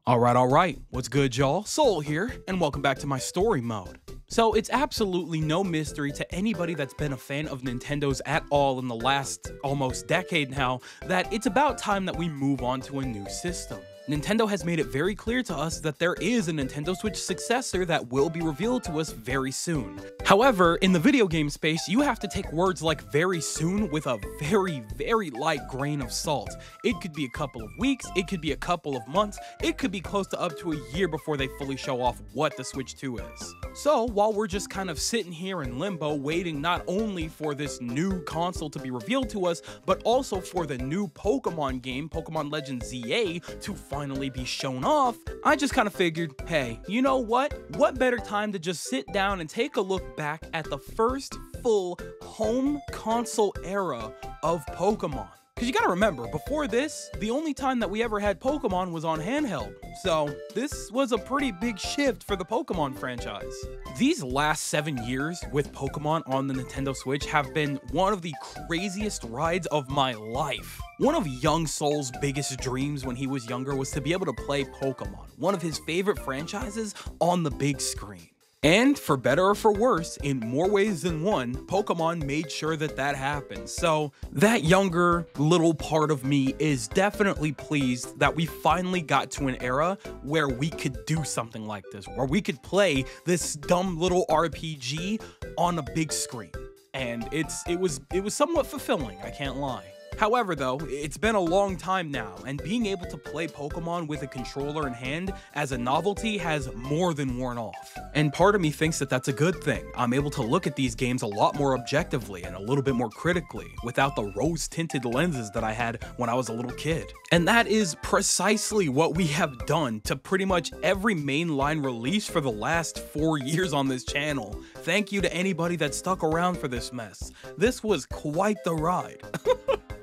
Alright, what's good y'all? Soul here, and welcome back to my story mode. So it's absolutely no mystery to anybody that's been a fan of Nintendo's at all in the last almost decade now that it's about time that we move on to a new system. Nintendo has made it very clear to us that there is a Nintendo Switch successor that will be revealed to us very soon. However, in the video game space, you have to take words like very soon with a very light grain of salt. It could be a couple of weeks, it could be a couple of months, it could be close to up to a year before they fully show off what the Switch 2 is. So while we're just kind of sitting here in limbo waiting not only for this new console to be revealed to us, but also for the new Pokemon game, Pokemon Legends ZA, to finally be shown off, I just kind of figured, hey, you know what? What better time to just sit down and take a look back at the first full home console era of Pokemon. Because you gotta remember, before this, the only time that we ever had Pokemon was on handheld, so this was a pretty big shift for the Pokemon franchise. These last 7 years with Pokemon on the Nintendo Switch have been one of the craziest rides of my life. One of young Soul's biggest dreams when he was younger was to be able to play Pokemon, one of his favorite franchises, on the big screen. And for better or for worse, in more ways than one, Pokemon made sure that that happened. So that younger little part of me is definitely pleased that we finally got to an era where we could do something like this, where we could play this dumb little RPG on a big screen. And it was somewhat fulfilling, I can't lie. However though, it's been a long time now, and being able to play Pokemon with a controller in hand as a novelty has more than worn off. And part of me thinks that that's a good thing. I'm able to look at these games a lot more objectively and a little bit more critically, without the rose-tinted lenses that I had when I was a little kid. And that is precisely what we have done to pretty much every mainline release for the last 4 years on this channel. Thank you to anybody that stuck around for this mess. This was quite the ride.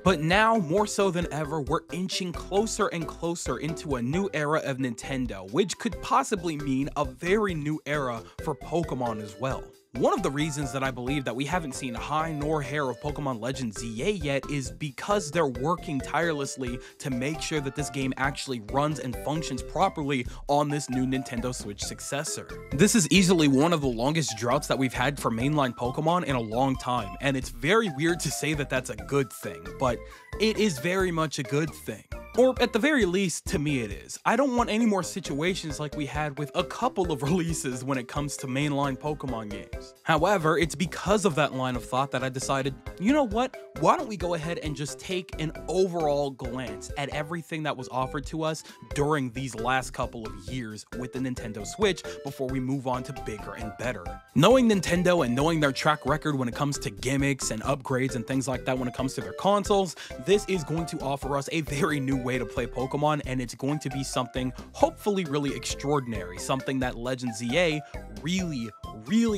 But now, more so than ever, we're inching closer and closer into a new era of Nintendo, which could possibly mean a very new era for Pokemon as well. One of the reasons that I believe that we haven't seen hide nor hair of Pokemon Legends ZA yet is because they're working tirelessly to make sure that this game actually runs and functions properly on this new Nintendo Switch successor. This is easily one of the longest droughts that we've had for mainline Pokemon in a long time, and it's very weird to say that that's a good thing, but it is very much a good thing. Or at the very least, to me it is. I don't want any more situations like we had with a couple of releases when it comes to mainline Pokemon games. However, it's because of that line of thought that I decided, you know what? Why don't we go ahead and just take an overall glance at everything that was offered to us during these last couple of years with the Nintendo Switch before we move on to bigger and better. Knowing Nintendo and knowing their track record when it comes to gimmicks and upgrades and things like that when it comes to their consoles, this is going to offer us a very new way to play Pokemon, and it's going to be something hopefully really extraordinary, something that Legends ZA really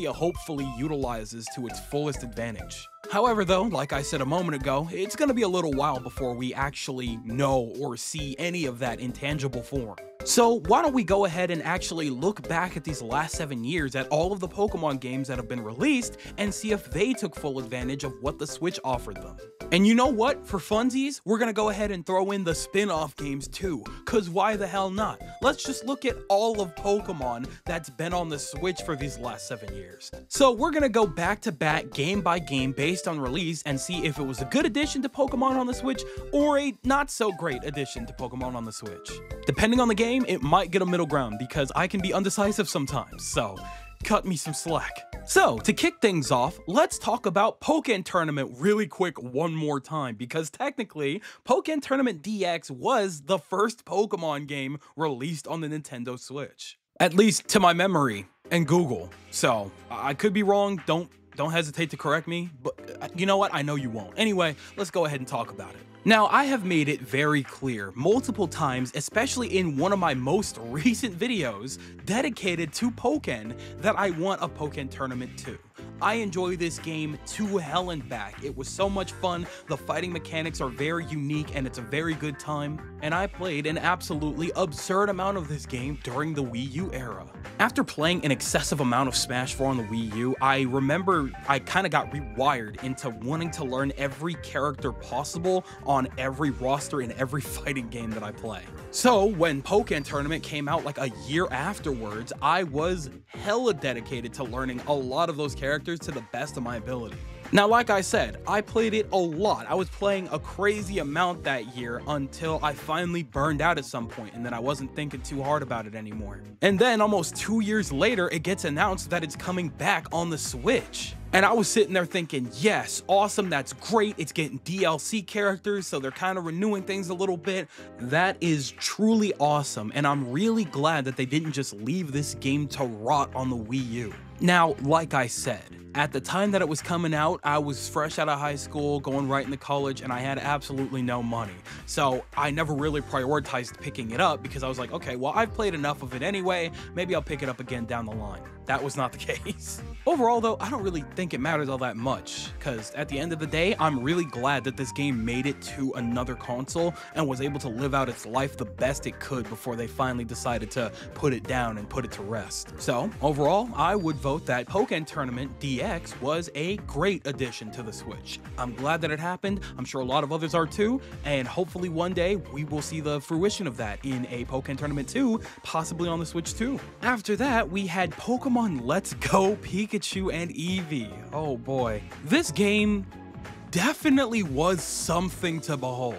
hopefully utilizes to its fullest advantage. However though, like I said a moment ago, it's going to be a little while before we actually know or see any of that in tangible form. So why don't we go ahead and actually look back at these last 7 years at all of the Pokemon games that have been released and see if they took full advantage of what the Switch offered them. And you know what? For funsies, we're gonna go ahead and throw in the spin-off games too, cause why the hell not? Let's just look at all of Pokemon that's been on the Switch for these last 7 years. So we're gonna go back to back, game by game, based on release and see if it was a good addition to Pokemon on the Switch or a not so great addition to Pokemon on the Switch. Depending on the game, it might get a middle ground because I can be undecisive sometimes, so cut me some slack. So, to kick things off, let's talk about Pokken Tournament really quick one more time, because technically, Pokken Tournament DX was the first Pokemon game released on the Nintendo Switch. At least to my memory and Google. So, I could be wrong, don't hesitate to correct me, but you know what, I know you won't. Anyway, let's go ahead and talk about it. Now, I have made it very clear multiple times, especially in one of my most recent videos dedicated to Pokken, that I want a Pokken Tournament 2. I enjoy this game to hell and back. It was so much fun, the fighting mechanics are very unique, and it's a very good time, and I played an absolutely absurd amount of this game during the Wii U era. After playing an excessive amount of Smash 4 on the Wii U, I remember I kind of got rewired into wanting to learn every character possible on every roster in every fighting game that I play. So when Pokken Tournament came out like a year afterwards, I was hella dedicated to learning a lot of those characters to the best of my ability. Now, like I said, I played it a lot. I was playing a crazy amount that year until I finally burned out at some point, and then I wasn't thinking too hard about it anymore. And then almost 2 years later, it gets announced that it's coming back on the Switch. And I was sitting there thinking, yes, awesome, that's great. It's getting DLC characters, so they're kind of renewing things a little bit. That is truly awesome, and I'm really glad that they didn't just leave this game to rot on the Wii U. Now, like I said, at the time that it was coming out, I was fresh out of high school, going right into college, and I had absolutely no money. So I never really prioritized picking it up because I was like, okay, well, I've played enough of it anyway, maybe I'll pick it up again down the line. That was not the case. Overall though, I don't really think it matters all that much, because at the end of the day, I'm really glad that this game made it to another console and was able to live out its life the best it could before they finally decided to put it down and put it to rest. So overall, I would vote that Pokken Tournament DX was a great addition to the Switch. I'm glad that it happened, I'm sure a lot of others are too, and hopefully one day we will see the fruition of that in a Pokken Tournament 2, possibly on the Switch too. After that, we had Pokemon Let's Go Pikachu and Eevee. Oh boy. This game definitely was something to behold.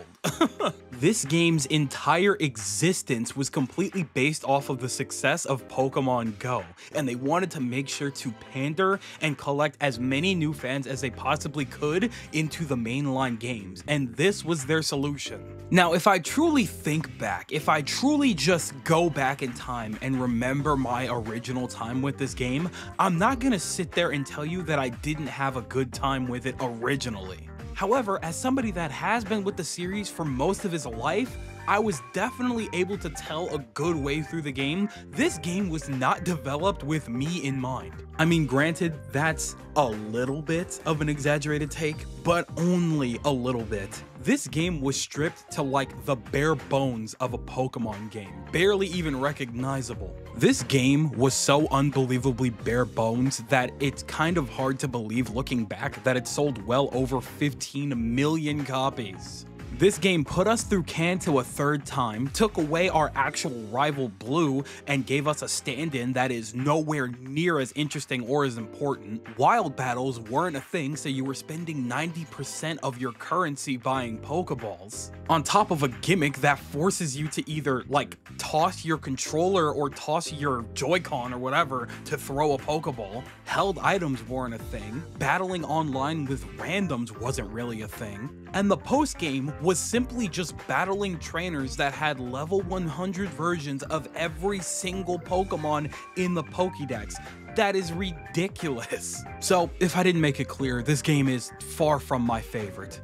This game's entire existence was completely based off of the success of Pokemon Go, and they wanted to make sure to pander and collect as many new fans as they possibly could into the mainline games, and this was their solution. Now, if I truly think back, if I truly just go back in time and remember my original time with this game, I'm not gonna sit there and tell you that I didn't have a good time with it originally. However, as somebody that has been with the series for most of his life, I was definitely able to tell a good way through the game, this game was not developed with me in mind. I mean, granted, that's a little bit of an exaggerated take, but only a little bit. This game was stripped to like the bare bones of a Pokemon game, barely even recognizable. This game was so unbelievably bare bones that it's kind of hard to believe looking back that it sold well over 15 million copies. This game put us through Kanto a third time, took away our actual rival Blue, and gave us a stand-in that is nowhere near as interesting or as important. Wild battles weren't a thing, so you were spending 90% of your currency buying Pokeballs, on top of a gimmick that forces you to either, like, toss your controller or toss your Joy-Con or whatever to throw a Pokeball. Held items weren't a thing, battling online with randoms wasn't really a thing, and the post-game was simply just battling trainers that had level 100 versions of every single Pokemon in the Pokédex. That is ridiculous. So, if I didn't make it clear, this game is far from my favorite.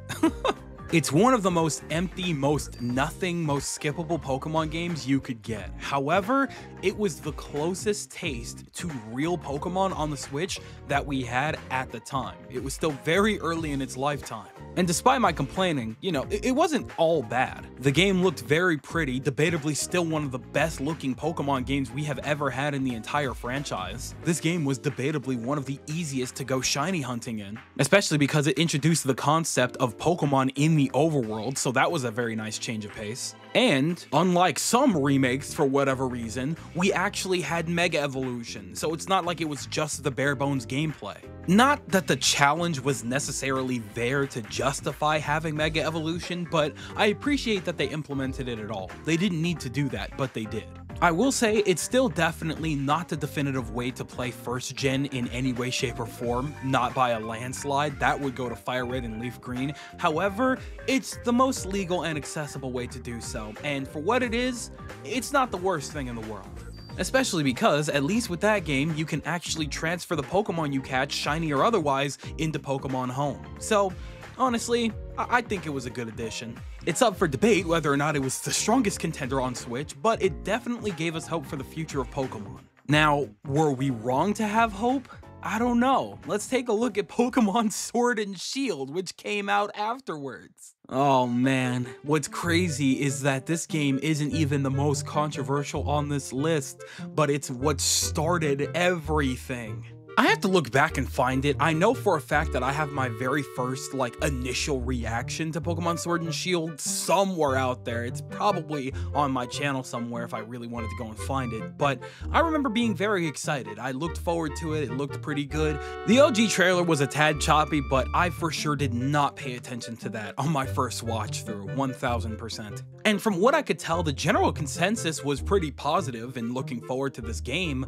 It's one of the most empty, most nothing, most skippable Pokemon games you could get. However, it was the closest taste to real Pokemon on the Switch that we had at the time. It was still very early in its lifetime. And despite my complaining, you know, it wasn't all bad. The game looked very pretty, debatably still one of the best looking Pokemon games we have ever had in the entire franchise. This game was debatably one of the easiest to go shiny hunting in, especially because it introduced the concept of Pokemon in the overworld, so that was a very nice change of pace. And unlike some remakes, for whatever reason, we actually had Mega Evolution, so it's not like it was just the bare bones gameplay. Not that the challenge was necessarily there to justify having Mega Evolution, but I appreciate that they implemented it at all. They didn't need to do that, but they did. I will say it's still definitely not the definitive way to play first gen in any way, shape, or form, not by a landslide. That would go to Fire Red and Leaf Green. However, it's the most legal and accessible way to do so, and for what it is, it's not the worst thing in the world. Especially because, at least with that game, you can actually transfer the Pokemon you catch, shiny or otherwise, into Pokemon Home. So, honestly, I think it was a good addition. It's up for debate whether or not it was the strongest contender on Switch, but it definitely gave us hope for the future of Pokemon. Now, were we wrong to have hope? I don't know. Let's take a look at Pokemon Sword and Shield, which came out afterwards. Oh man, what's crazy is that this game isn't even the most controversial on this list, but it's what started everything. I have to look back and find it. I know for a fact that I have my very first initial reaction to Pokemon Sword and Shield somewhere out there. It's probably on my channel somewhere if I really wanted to go and find it, but I remember being very excited. I looked forward to it. It looked pretty good. The OG trailer was a tad choppy, but I for sure did not pay attention to that on my first watch through, 1000%. And from what I could tell, the general consensus was pretty positive in looking forward to this game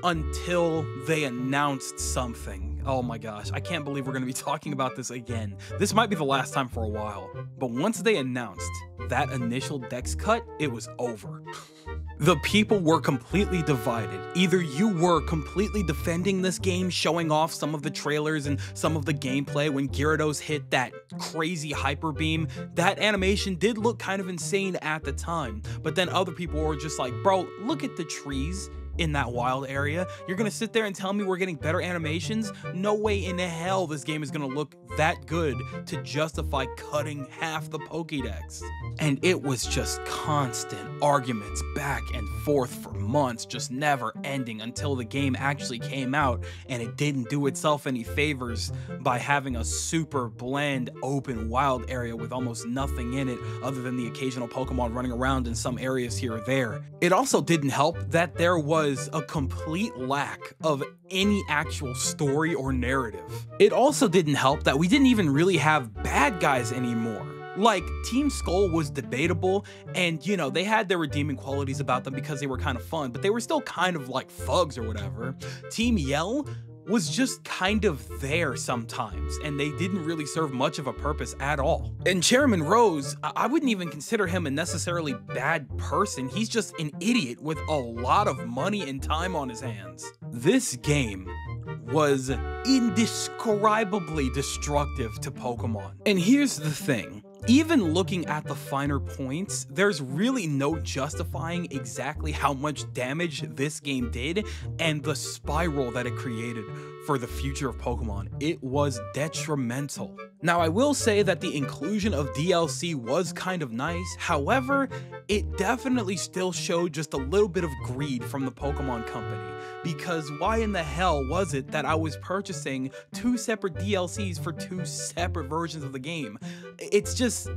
until they announced something. Oh my gosh, I can't believe we're going to be talking about this again. This might be the last time for a while, but once they announced that initial Dex cut, it was over. The people were completely divided. Either you were completely defending this game, showing off some of the trailers and some of the gameplay when Gyarados hit that crazy hyper beam. That animation did look kind of insane at the time, but then other people were just like, bro, look at the trees in that wild area. You're gonna sit there and tell me we're getting better animations? No way in hell this game is gonna look that good to justify cutting half the Pokédex. And it was just constant arguments back and forth for months, just never ending until the game actually came out, and it didn't do itself any favors by having a super bland open wild area with almost nothing in it other than the occasional Pokemon running around in some areas here or there. It also didn't help that there was a complete lack of any actual story or narrative. It also didn't help that we didn't even really have bad guys anymore. Like, Team Skull was debatable, and you know, they had their redeeming qualities about them because they were kind of fun, but they were still kind of like thugs or whatever. Team Yell was just kind of there sometimes, and they didn't really serve much of a purpose at all. And Chairman Rose, I wouldn't even consider him a necessarily bad person. He's just an idiot with a lot of money and time on his hands. This game was indescribably destructive to Pokemon. And here's the thing. Even looking at the finer points, there's really no justifying exactly how much damage this game did and the spiral that it created for the future of Pokemon. It was detrimental. Now, I will say that the inclusion of DLC was kind of nice. However, it definitely still showed just a little bit of greed from the Pokemon Company, because why in the hell was it that I was purchasing 2 separate DLCs for 2 separate versions of the game? It's just,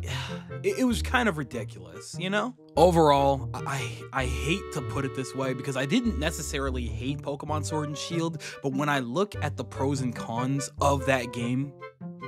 it was kind of ridiculous, you know? Overall, I hate to put it this way because I didn't necessarily hate Pokemon Sword and Shield, but when I look at the pros and cons of that game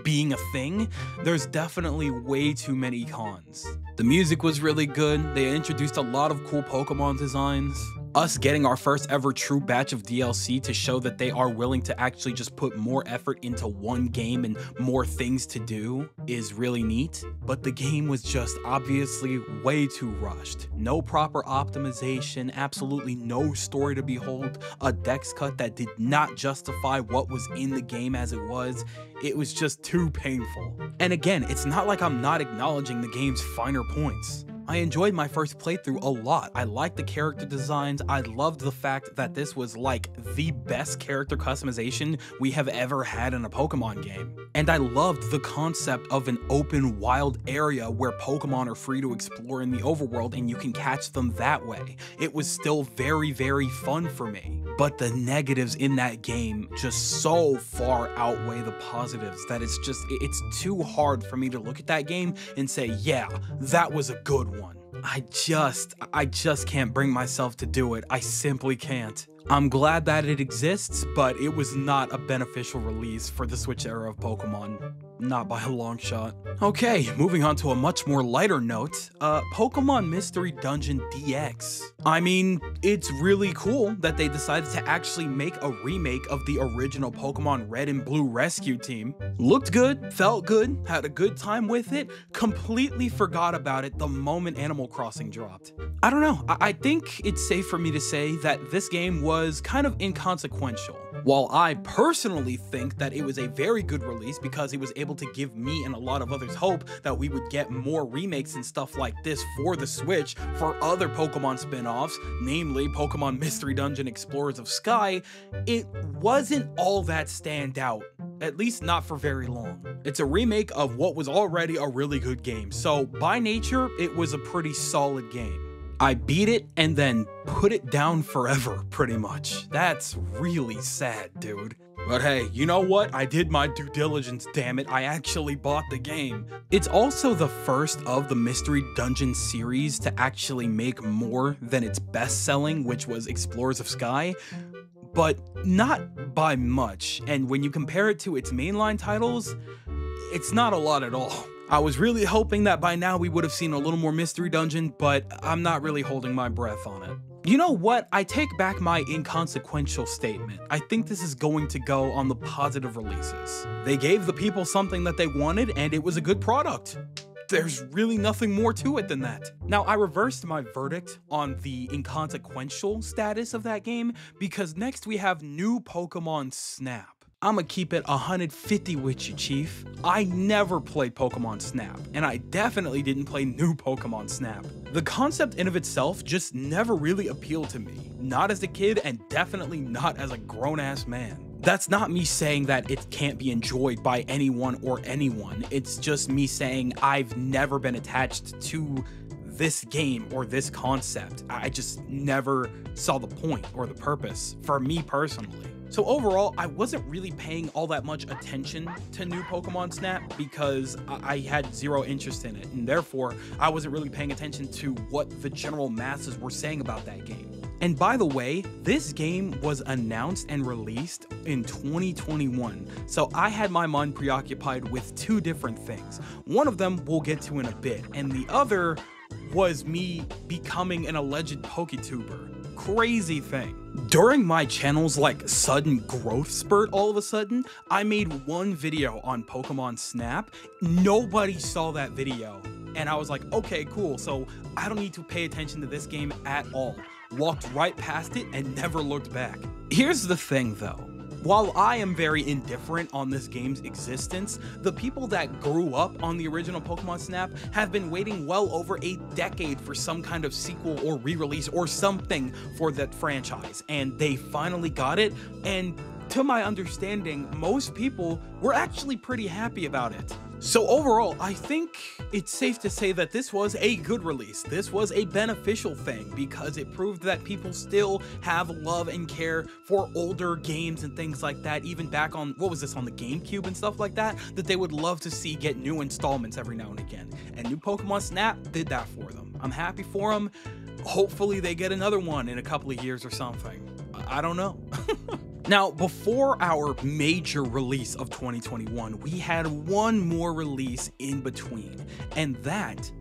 being a thing, there's definitely way too many cons. The music was really good. They introduced a lot of cool Pokemon designs. Us getting our first ever true batch of DLC to show that they are willing to actually just put more effort into one game and more things to do is really neat. But the game was just obviously way too rushed. No proper optimization, absolutely no story to behold, a dex cut that did not justify what was in the game as it was. It was just too painful. And again, it's not like I'm not acknowledging the game's finer points. I enjoyed my first playthrough a lot. I liked the character designs. I loved the fact that this was like the best character customization we have ever had in a Pokemon game. And I loved the concept of an open wild area where Pokemon are free to explore in the overworld and you can catch them that way. It was still very, very fun for me. But the negatives in that game just so far outweigh the positives that it's too hard for me to look at that game and say, yeah, that was a good one. I just can't bring myself to do it. I simply can't. I'm glad that it exists, but it was not a beneficial release for the Switch era of Pokemon. Not by a long shot. Okay, moving on to a much more lighter note, Pokemon Mystery Dungeon DX. I mean, it's really cool that they decided to actually make a remake of the original Pokemon Red and Blue Rescue Team. Looked good, felt good, had a good time with it, completely forgot about it the moment Animal Crossing dropped. I don't know, I think it's safe for me to say that this game was kind of inconsequential. While I personally think that it was a very good release because it was able to give me and a lot of others hope that we would get more remakes and stuff like this for the Switch for other Pokemon spin-offs, namely Pokemon Mystery Dungeon Explorers of Sky, it wasn't all that stand out. At least not for very long. It's a remake of what was already a really good game, so by nature, it was a pretty solid game. I beat it and then put it down forever, pretty much. That's really sad, dude. But hey, you know what? I did my due diligence, damn it. I actually bought the game. It's also the first of the Mystery Dungeon series to actually make more than its best-selling, which was Explorers of Sky, but not by much. And when you compare it to its mainline titles, it's not a lot at all. I was really hoping that by now we would have seen a little more Mystery Dungeon, but I'm not really holding my breath on it. You know what? I take back my inconsequential statement. I think this is going to go on the positive releases. They gave the people something that they wanted, and it was a good product. There's really nothing more to it than that. Now, I reversed my verdict on the inconsequential status of that game because next we have new Pokemon Snap. I'ma keep it 150 with you, Chief. I never played Pokemon Snap, and I definitely didn't play new Pokemon Snap. The concept in of itself just never really appealed to me. Not as a kid, and definitely not as a grown-ass man. That's not me saying that it can't be enjoyed by anyone or anyone. It's just me saying I've never been attached to this game or this concept. I just never saw the point or the purpose for me personally. So overall, I wasn't really paying all that much attention to new Pokemon Snap because I had zero interest in it, and therefore I wasn't really paying attention to what the general masses were saying about that game. And by the way, this game was announced and released in 2021, so I had my mind preoccupied with two different things. One of them we'll get to in a bit, and the other was me becoming an alleged PokeTuber. Crazy thing. During my channel's like sudden growth spurt all of a sudden, I made one video on Pokemon Snap. Nobody saw that video. And I was like, okay, cool. So I don't need to pay attention to this game at all. Walked right past it and never looked back. Here's the thing though. While I am very indifferent on this game's existence, the people that grew up on the original Pokemon Snap have been waiting well over a decade for some kind of sequel or re-release or something for that franchise, and they finally got it, and to my understanding, most people were actually pretty happy about it. So overall, I think it's safe to say that this was a good release. This was a beneficial thing because it proved that people still have love and care for older games and things like that, even back on, what was this, on the GameCube and stuff like that, that they would love to see get new installments every now and again. And new Pokemon Snap did that for them. I'm happy for them. Hopefully they get another one in a couple of years or something. I don't know. Now, before our major release of 2021, we had one more release in between, and that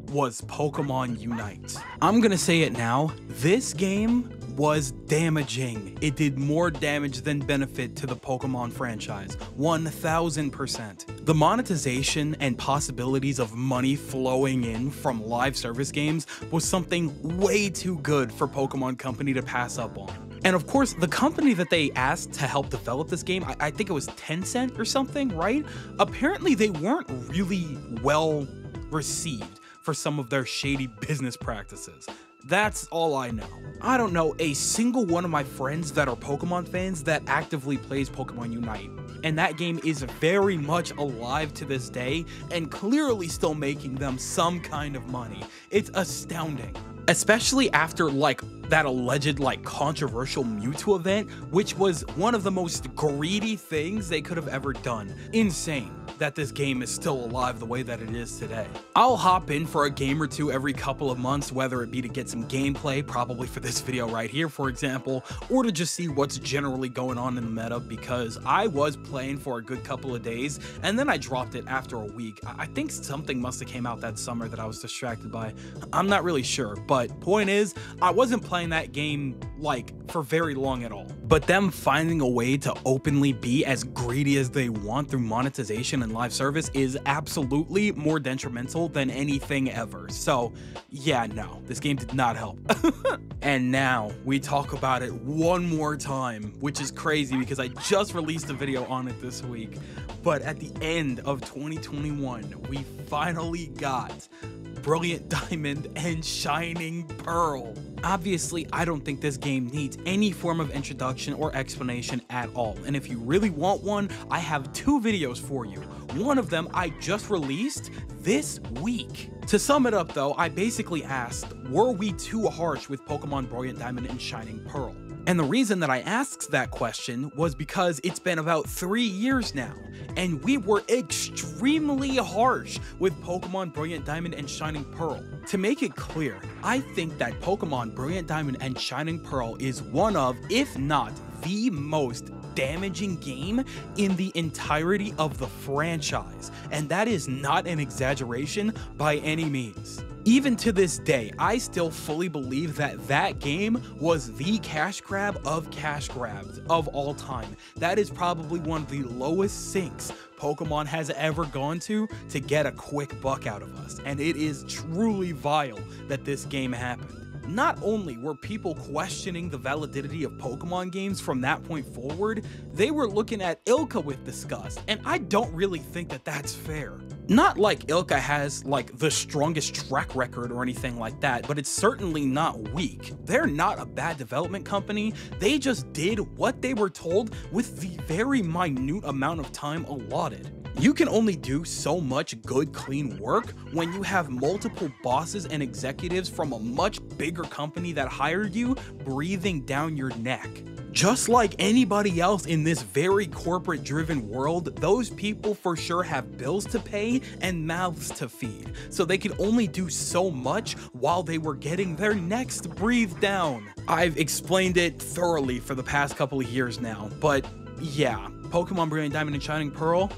was Pokemon Unite. I'm gonna say it now, this game was damaging. It did more damage than benefit to the Pokemon franchise, 1000%. The monetization and possibilities of money flowing in from live service games was something way too good for Pokemon Company to pass up on. And of course, the company that they asked to help develop this game, I think it was Tencent or something, right? Apparently they weren't really well received for some of their shady business practices. That's all I know. I don't know a single one of my friends that are Pokemon fans that actively plays Pokemon Unite. And that game is very much alive to this day and clearly still making them some kind of money. It's astounding. Especially after like that alleged like controversial Mewtwo event, which was one of the most greedy things they could have ever done. Insane that this game is still alive the way that it is today. I'll hop in for a game or two every couple of months, whether it be to get some gameplay, probably for this video right here, for example, or to just see what's generally going on in the meta, because I was playing for a good couple of days and then I dropped it after a week. I think something must have came out that summer that I was distracted by. I'm not really sure, but point is, I wasn't playing that game like for very long at all. But them finding a way to openly be as greedy as they want through monetization and live service is absolutely more detrimental than anything ever. So yeah, no, this game did not help. And now we talk about it one more time, which is crazy because I just released a video on it this week. But at the end of 2021, we finally got Brilliant Diamond and Shining Pearl. Obviously, I don't think this game needs any form of introduction or explanation at all. And if you really want one, I have 2 videos for you. One of them I just released this week. To sum it up though, I basically asked, were we too harsh with Pokemon Brilliant Diamond and Shining Pearl? And the reason that I asked that question was because it's been about 3 years now, and we were extremely harsh with Pokemon Brilliant Diamond and Shining Pearl. To make it clear, I think that Pokemon Brilliant Diamond and Shining Pearl is one of, if not the most damaging game in the entirety of the franchise, and that is not an exaggeration by any means. Even to this day, I still fully believe that that game was the cash grab of cash grabs of all time. That is probably one of the lowest sinks Pokemon has ever gone to get a quick buck out of us, and it is truly vile that this game happened. Not only were people questioning the validity of Pokemon games from that point forward, they were looking at ILCA with disgust, and I don't really think that that's fair. Not like ILCA has like the strongest track record or anything like that, but it's certainly not weak. They're not a bad development company, they just did what they were told with the very minute amount of time allotted. You can only do so much good, clean work when you have multiple bosses and executives from a much bigger company that hired you breathing down your neck. Just like anybody else in this very corporate-driven world, those people for sure have bills to pay and mouths to feed, so they could only do so much while they were getting their necks breathed down. I've explained it thoroughly for the past couple of years now, but yeah, Pokemon Brilliant Diamond and Shining Pearl,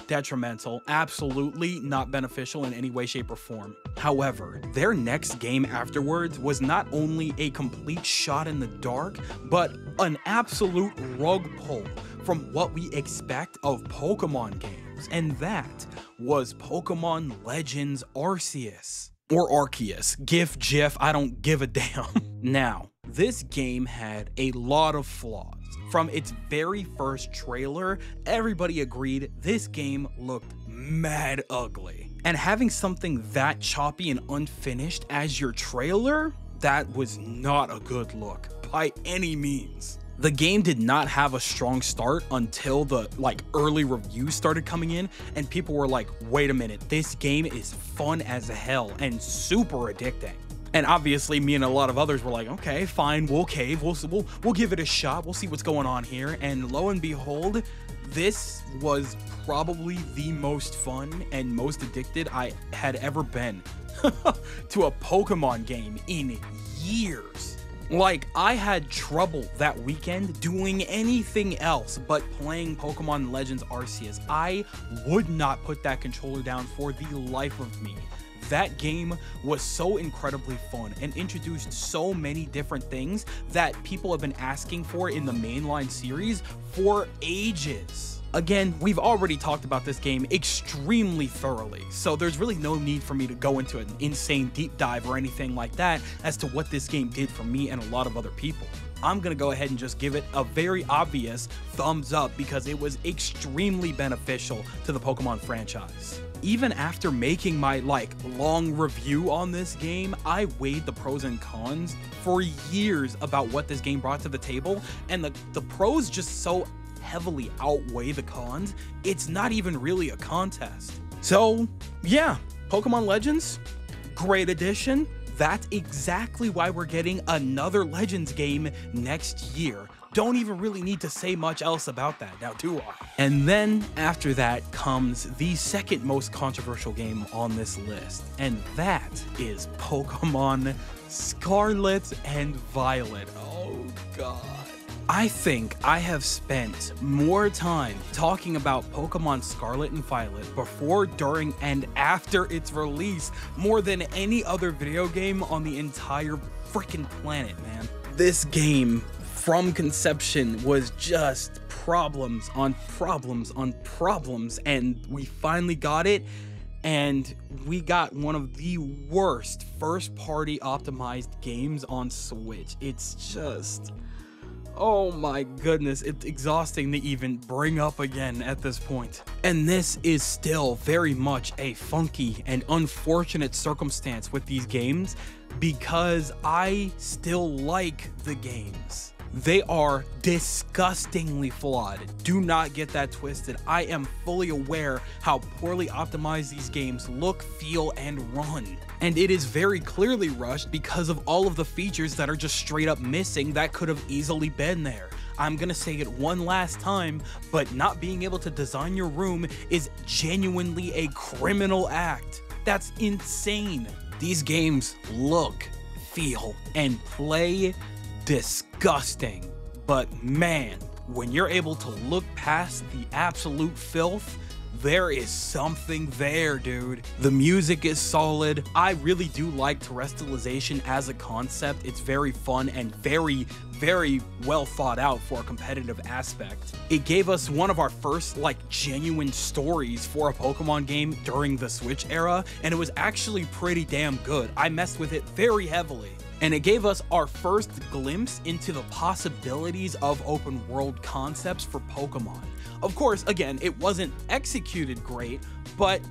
detrimental, absolutely not beneficial in any way, shape, or form. However, their next game afterwards was not only a complete shot in the dark, but an absolute rug pull from what we expect of Pokemon games, and that was Pokemon Legends Arceus. Or Arceus, GIF, GIF, I don't give a damn. Now, this game had a lot of flaws. From its very first trailer, everybody agreed this game looked mad ugly. And having something that choppy and unfinished as your trailer, that was not a good look by any means. The game did not have a strong start until the early reviews started coming in, and people were like, wait a minute, this game is fun as hell and super addicting. And obviously, me and a lot of others were like, okay, fine, we'll cave, we'll give it a shot, we'll see what's going on here. And lo and behold, this was probably the most fun and most addicted I had ever been to a Pokemon game in years. Like, I had trouble that weekend doing anything else but playing Pokemon Legends Arceus. I would not put that controller down for the life of me. That game was so incredibly fun and introduced so many different things that people have been asking for in the mainline series for ages. Again, we've already talked about this game extremely thoroughly, so there's really no need for me to go into an insane deep dive or anything like that as to what this game did for me and a lot of other people. I'm gonna go ahead and just give it a very obvious thumbs up because it was extremely beneficial to the Pokemon franchise. Even after making my long review on this game, I weighed the pros and cons for years about what this game brought to the table, and the pros just so heavily outweigh the cons, it's not even really a contest. So yeah, Pokemon Legends, great addition. That's exactly why we're getting another Legends game next year. Don't even really need to say much else about that, now do I? And then after that comes the second most controversial game on this list, and that is Pokemon Scarlet and Violet. Oh god. I think I have spent more time talking about Pokemon Scarlet and Violet before, during, and after its release more than any other video game on the entire freaking planet, man. This game from conception was just problems on problems on problems, and we finally got it. And we got one of the worst first-party optimized games on Switch. It's just, oh my goodness, it's exhausting to even bring up again at this point. And this is still very much a funky and unfortunate circumstance with these games because I still like the games. They are disgustingly flawed. Do not get that twisted. I am fully aware how poorly optimized these games look, feel, and run. And it is very clearly rushed because of all of the features that are just straight up missing that could have easily been there. I'm gonna say it one last time, but not being able to design your room is genuinely a criminal act. That's insane. These games look, feel, and play disgusting, but man, when you're able to look past the absolute filth, there is something there, dude. The music is solid. I really do like terrestrialization as a concept. It's very fun and very well thought out for a competitive aspect. It gave us one of our first genuine stories for a Pokemon game during the Switch era, and it was actually pretty damn good. I messed with it very heavily. And it gave us our first glimpse into the possibilities of open world concepts for Pokemon. Of course, again, it wasn't executed great, but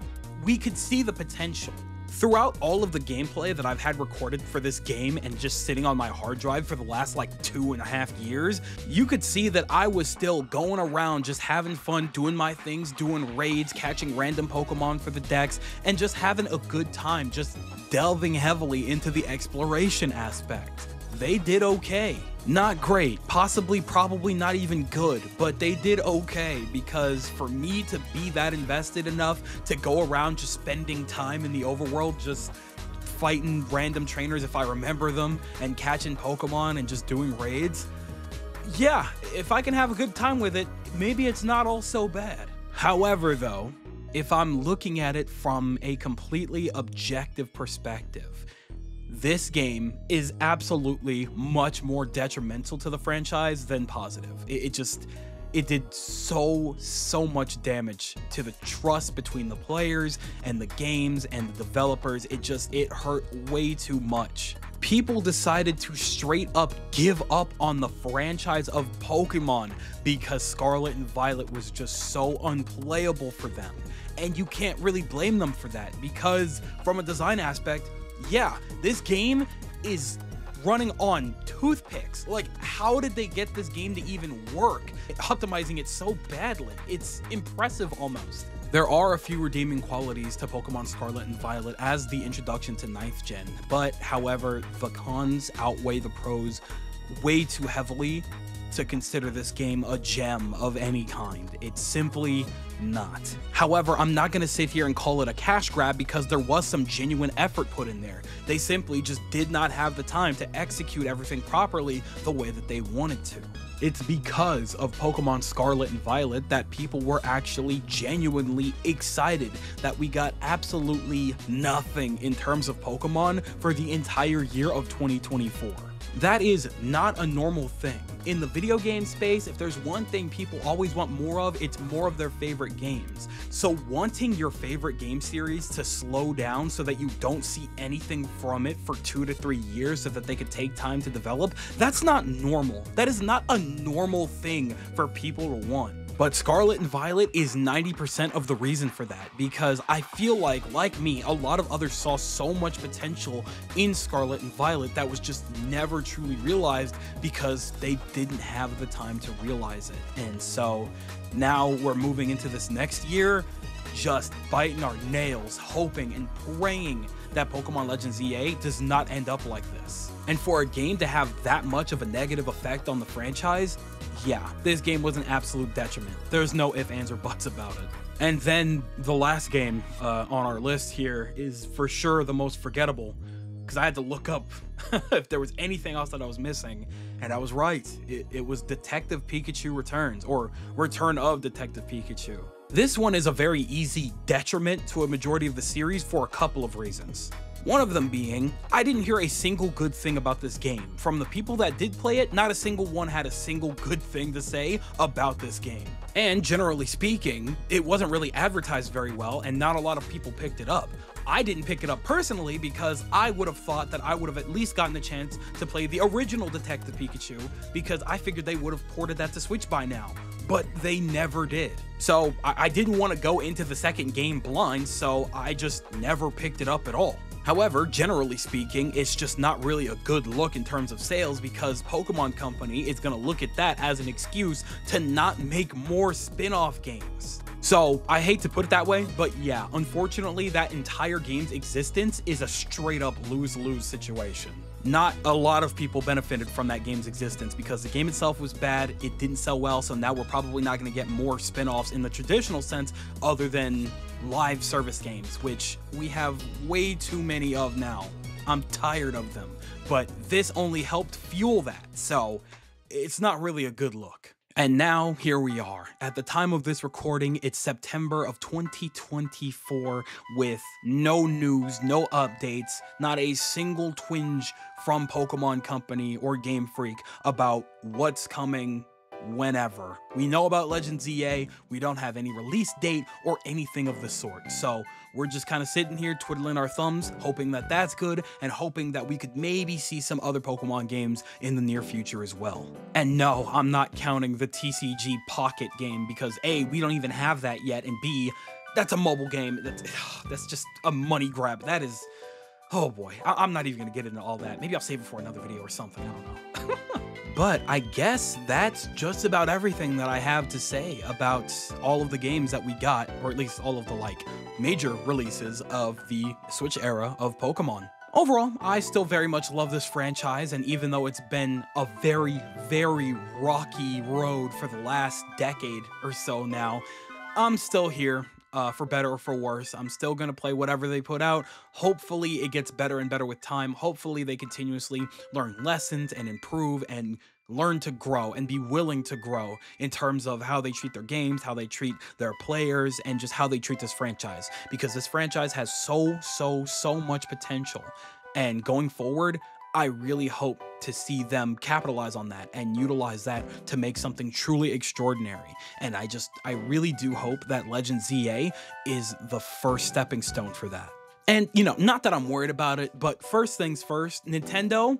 we could see the potential. Throughout all of the gameplay that I've had recorded for this game and just sitting on my hard drive for the last 2.5 years, you could see that I was still going around just having fun, doing my things, doing raids, catching random Pokemon for the decks, and just having a good time, just delving heavily into the exploration aspect. They did okay. Not great, probably not even good, but they did okay because for me to be that invested enough to go around just spending time in the overworld, just fighting random trainers if I remember them, and catching Pokemon and just doing raids, yeah, if I can have a good time with it, maybe it's not all so bad. However though, if I'm looking at it from a completely objective perspective, this game is absolutely much more detrimental to the franchise than positive. It did so much damage to the trust between the players and the games and the developers. It hurt way too much. People decided to straight up give up on the franchise of Pokemon because Scarlet and Violet was just so unplayable for them. And you can't really blame them for that because from a design aspect, yeah, this game is running on toothpicks. How did they get this game to even work? Optimizing it so badly. It's impressive almost. There are a few redeeming qualities to Pokemon Scarlet and Violet as the introduction to 9th gen, but however, the cons outweigh the pros way too heavily to consider this game a gem of any kind. It's simply not. However, I'm not gonna sit here and call it a cash grab because there was some genuine effort put in there. They simply just did not have the time to execute everything properly the way that they wanted to. It's because of Pokemon Scarlet and Violet that people were actually genuinely excited that we got absolutely nothing in terms of Pokemon for the entire year of 2024. That is not a normal thing. In the video game space, if there's one thing people always want more of, it's more of their favorite games. So wanting your favorite game series to slow down so that you don't see anything from it for 2 to 3 years so that they could take time to develop, that's not normal. That is not a normal thing for people to want. But Scarlet and Violet is 90% of the reason for that, because I feel like me, a lot of others saw so much potential in Scarlet and Violet that was just never truly realized because they didn't have the time to realize it. And so now we're moving into this next year, just biting our nails, hoping and praying that Pokemon Legends EA does not end up like this. And for a game to have that much of a negative effect on the franchise, yeah, this game was an absolute detriment. There's no ifs, ands, or buts about it. And then the last game on our list here is for sure the most forgettable, because I had to look up if there was anything else that I was missing, and I was right. It was Detective Pikachu Returns, or Return of Detective Pikachu. This one is a very easy detriment to a majority of the series for a couple of reasons. One of them being, I didn't hear a single good thing about this game. From the people that did play it, not a single one had a single good thing to say about this game. And generally speaking, it wasn't really advertised very well and not a lot of people picked it up. I didn't pick it up personally because I would have thought that I would have at least gotten a chance to play the original Detective Pikachu because I figured they would have ported that to Switch by now, but they never did. So I didn't want to go into the second game blind, so I just never picked it up at all. However, generally speaking, it's just not really a good look in terms of sales because Pokemon Company is going to look at that as an excuse to not make more spin-off games. So I hate to put it that way, but yeah, unfortunately, that entire game's existence is a straight up lose-lose situation. Not a lot of people benefited from that game's existence because the game itself was bad, it didn't sell well, so now we're probably not going to get more spin-offs in the traditional sense other than live service games, which we have way too many of now. I'm tired of them, but this only helped fuel that, so it's not really a good look. And now, here we are. At the time of this recording, it's September of 2024 with no news, no updates, not a single twinge from Pokemon Company or Game Freak about what's coming whenever. We know about Legends EA, we don't have any release date or anything of the sort, so we're just kind of sitting here twiddling our thumbs, hoping that that's good, and hoping that we could maybe see some other Pokemon games in the near future as well. And no, I'm not counting the TCG Pocket game because A, we don't even have that yet, and B, that's a mobile game. That's just a money grab. That is, oh boy, I'm not even gonna get into all that. Maybe I'll save it for another video or something, I don't know. But I guess that's just about everything that I have to say about all of the games that we got, or at least all of the major releases of the Switch era of Pokemon. Overall, I still very much love this franchise, and even though it's been a very, very rocky road for the last decade or so now, I'm still here. For better or for worse, I'm still gonna play whatever they put out. Hopefully it gets better and better with time. Hopefully they continuously learn lessons and improve and learn to grow and be willing to grow in terms of how they treat their games, how they treat their players, and just how they treat this franchise. Because this franchise has so much potential. And going forward, I really hope to see them capitalize on that and utilize that to make something truly extraordinary. And I really do hope that Legends EA is the first stepping stone for that. And, you know, not that I'm worried about it, but first things first, Nintendo,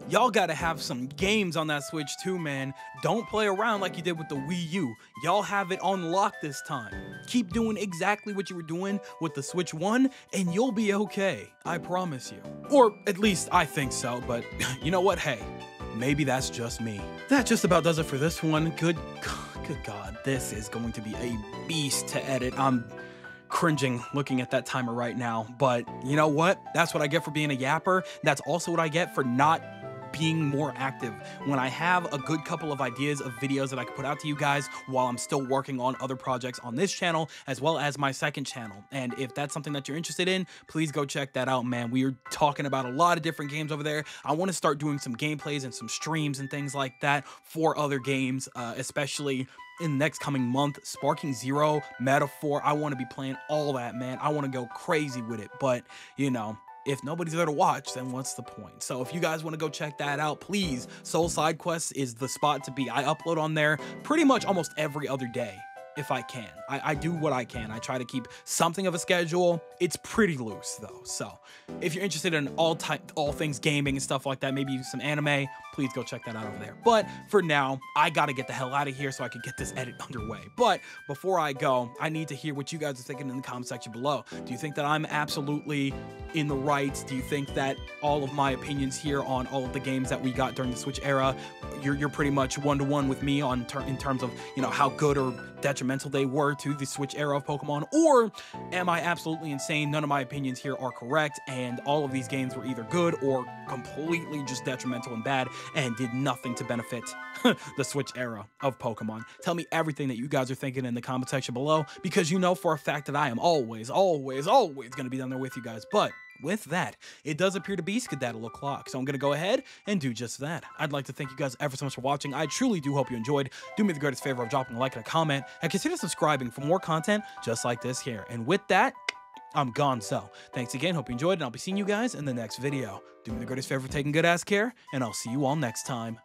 y'all gotta have some games on that Switch too, man. Don't play around like you did with the Wii U. Y'all have it on lock this time. Keep doing exactly what you were doing with the Switch 1, and you'll be okay. I promise you. Or at least I think so, but you know what? Hey, maybe that's just me. That just about does it for this one. Good God, this is going to be a beast to edit. I'm cringing looking at that timer right now, but you know what? That's what I get for being a yapper. That's also what I get for not being more active. When I have a good couple of ideas of videos that I can put out to you guys while I'm still working on other projects on this channel as well as my second channel. And if that's something that you're interested in, please go check that out, man. We are talking about a lot of different games over there. I want to start doing some gameplays and some streams and things like that for other games, especially in the next coming month. Sparking Zero, Metaphor, I want to be playing all that, man. I want to go crazy with it, but you know, if nobody's there to watch, then what's the point? So if you guys want to go check that out, please, Soul Side Quests is the spot to be. I upload on there pretty much almost every other day if I can. I do what I can. I try to keep something of a schedule. It's pretty loose though. So if you're interested in all things gaming and stuff like that, maybe some anime, please go check that out over there. But for now, I gotta get the hell out of here so I can get this edit underway. But before I go, I need to hear what you guys are thinking in the comment section below. Do you think that I'm absolutely in the right? Do you think that all of my opinions here on all of the games that we got during the Switch era, you're pretty much one-to-one with me on in terms of, you know, how good or detrimental they were to the Switch era of Pokemon? Or am I absolutely insane? None of my opinions here are correct, and all of these games were either good or completely just detrimental and bad and did nothing to benefit the Switch era of Pokemon. Tell me everything that you guys are thinking in the comment section below, because you know for a fact that I am always gonna be down there with you guys. But with that, it does appear to be Skedaddle O'Clock, so I'm going to go ahead and do just that. I'd like to thank you guys ever so much for watching. I truly do hope you enjoyed. Do me the greatest favor of dropping a like and a comment, and consider subscribing for more content just like this here. And with that, I'm Gonzo. Thanks again, hope you enjoyed, and I'll be seeing you guys in the next video. Do me the greatest favor, taking good ass care, and I'll see you all next time.